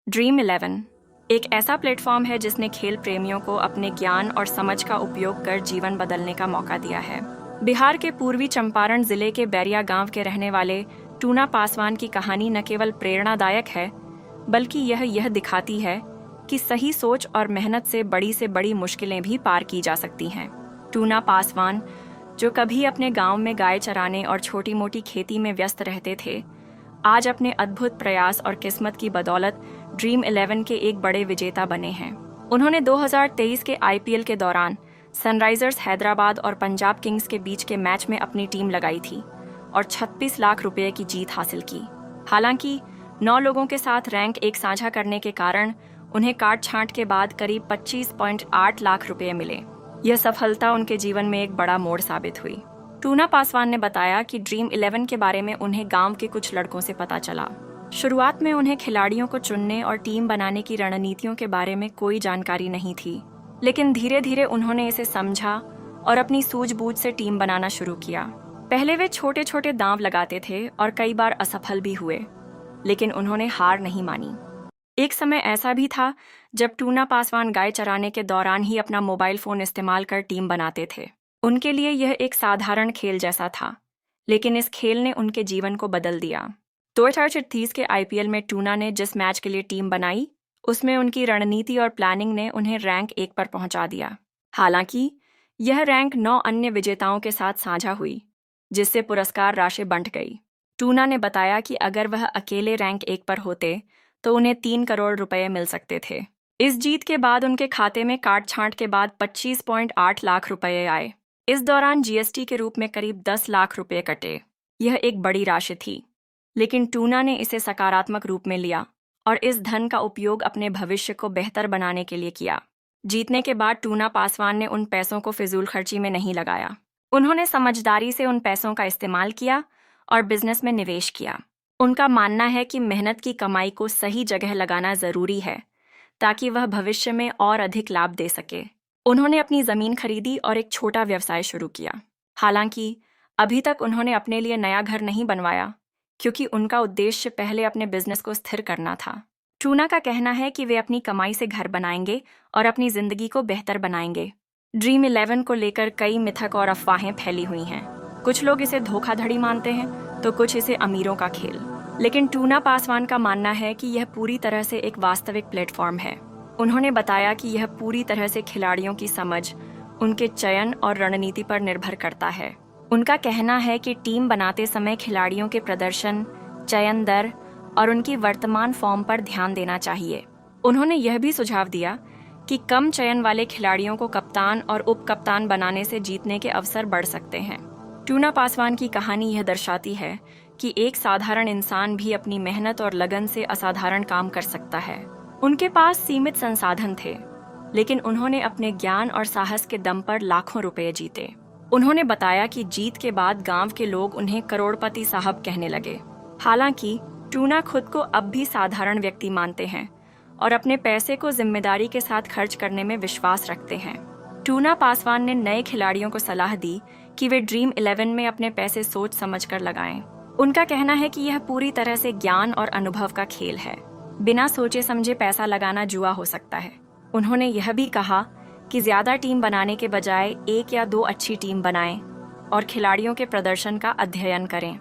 Dream 11 एक ऐसा platform है जिसने खेल प्रेमियों को अपने ज्ञान और समझ का उपयोग कर जीवन बदलने का मौका दिया है। बिहार के पूर्वी चंपारण जिले के बैरिया गांव के रहने वाले टूना पासवान की कहानी न केवल प्रेरणादायक है, बल्कि यह दिखाती है कि सही सोच और मेहनत से बड़ी मुश्किलें भी पार की जा सकती हैं। टूना पासवान, जो कभी अपने गांव में गाय चराने और छोटी मोटी खेती में व्यस्त रहते थे, आज अपने अद्भुत प्रयास और किस्मत की बदौलत ड्रीम 11 के एक बड़े विजेता बने हैं। उन्होंने 2023 के IPL के दौरान सनराइजर्स हैदराबाद और पंजाब किंग्स के बीच के मैच में अपनी टीम लगाई थी और 36 लाख रुपए की जीत हासिल की। हालांकि 9 लोगों के साथ रैंक एक साझा करने के कारण उन्हें काट छांट के बाद करीब 25.8 लाख रुपए मिले। यह सफलता उनके जीवन में एक बड़ा मोड़ साबित हुई। टूना पासवान ने बताया कि ड्रीम 11 के बारे में उन्हें गांव के कुछ लड़कों से पता चला। शुरुआत में उन्हें खिलाड़ियों को चुनने और टीम बनाने की रणनीतियों के बारे में कोई जानकारी नहीं थी, लेकिन धीरे धीरे उन्होंने इसे समझा और अपनी सूझबूझ से टीम बनाना शुरू किया। पहले वे छोटे छोटे दांव लगाते थे और कई बार असफल भी हुए, लेकिन उन्होंने हार नहीं मानी। एक समय ऐसा भी था जब टूना पासवान गाय चराने के दौरान ही अपना मोबाइल फोन इस्तेमाल कर टीम बनाते थे। उनके लिए यह एक साधारण खेल जैसा था, लेकिन इस खेल ने उनके जीवन को बदल दिया। 2030 के IPL में टूना ने जिस मैच के लिए टीम बनाई, उसमें उनकी रणनीति और प्लानिंग ने उन्हें रैंक 1 पर पहुंचा दिया। हालांकि यह रैंक 9 अन्य विजेताओं के साथ साझा हुई, जिससे पुरस्कार राशि बंट गई। टूना ने बताया कि अगर वह अकेले रैंक 1 पर होते तो उन्हें 3 करोड़ रुपए मिल सकते थे। इस जीत के बाद उनके खाते में काट छांट के बाद 25.8 लाख रुपए आए। इस दौरान GST के रूप में करीब 10 लाख रुपए कटे। यह एक बड़ी राशि थी, लेकिन टूना ने इसे सकारात्मक रूप में लिया और इस धन का उपयोग अपने भविष्य को बेहतर बनाने के लिए किया। जीतने के बाद टूना पासवान ने उन पैसों को फिजूल खर्ची में नहीं लगाया। उन्होंने समझदारी से उन पैसों का इस्तेमाल किया और बिजनेस में निवेश किया। उनका मानना है कि मेहनत की कमाई को सही जगह लगाना जरूरी है, ताकि वह भविष्य में और अधिक लाभ दे सके। उन्होंने अपनी जमीन खरीदी और एक छोटा व्यवसाय शुरू किया। हालांकि अभी तक उन्होंने अपने लिए नया घर नहीं बनवाया, क्योंकि उनका उद्देश्य पहले अपने बिजनेस को स्थिर करना था। टूना का कहना है कि वे अपनी कमाई से घर बनाएंगे और अपनी जिंदगी को बेहतर बनाएंगे। ड्रीम 11 को लेकर कई मिथक और अफवाहें फैली हुई हैं। कुछ लोग इसे धोखाधड़ी मानते हैं तो कुछ इसे अमीरों का खेल। लेकिन टूना पासवान का मानना है कि यह पूरी तरह से एक वास्तविक प्लेटफॉर्म है। उन्होंने बताया कि यह पूरी तरह से खिलाड़ियों की समझ, उनके चयन और रणनीति पर निर्भर करता है। उनका कहना है कि टीम बनाते समय खिलाड़ियों के प्रदर्शन, चयन दर और उनकी वर्तमान फॉर्म पर ध्यान देना चाहिए। उन्होंने यह भी सुझाव दिया कि कम चयन वाले खिलाड़ियों को कप्तान और उप कप्तान बनाने से जीतने के अवसर बढ़ सकते हैं। टूना पासवान की कहानी यह दर्शाती है कि एक साधारण इंसान भी अपनी मेहनत और लगन से असाधारण काम कर सकता है। उनके पास सीमित संसाधन थे, लेकिन उन्होंने अपने ज्ञान और साहस के दम पर लाखों रुपए जीते। उन्होंने बताया कि जीत के बाद गांव के लोग उन्हें करोड़पति साहब कहने लगे। हालांकि टूना खुद को अब भी साधारण व्यक्ति मानते हैं और अपने पैसे को जिम्मेदारी के साथ खर्च करने में विश्वास रखते हैं। टूना पासवान ने नए खिलाड़ियों को सलाह दी कि वे ड्रीम 11 में अपने पैसे सोच समझकर लगाएं। उनका कहना है कि यह पूरी तरह से ज्ञान और अनुभव का खेल है। बिना सोचे समझे पैसा लगाना जुआ हो सकता है। उन्होंने यह भी कहा कि ज्यादा टीम बनाने के बजाय 1 या 2 अच्छी टीम बनाएं और खिलाड़ियों के प्रदर्शन का अध्ययन करें।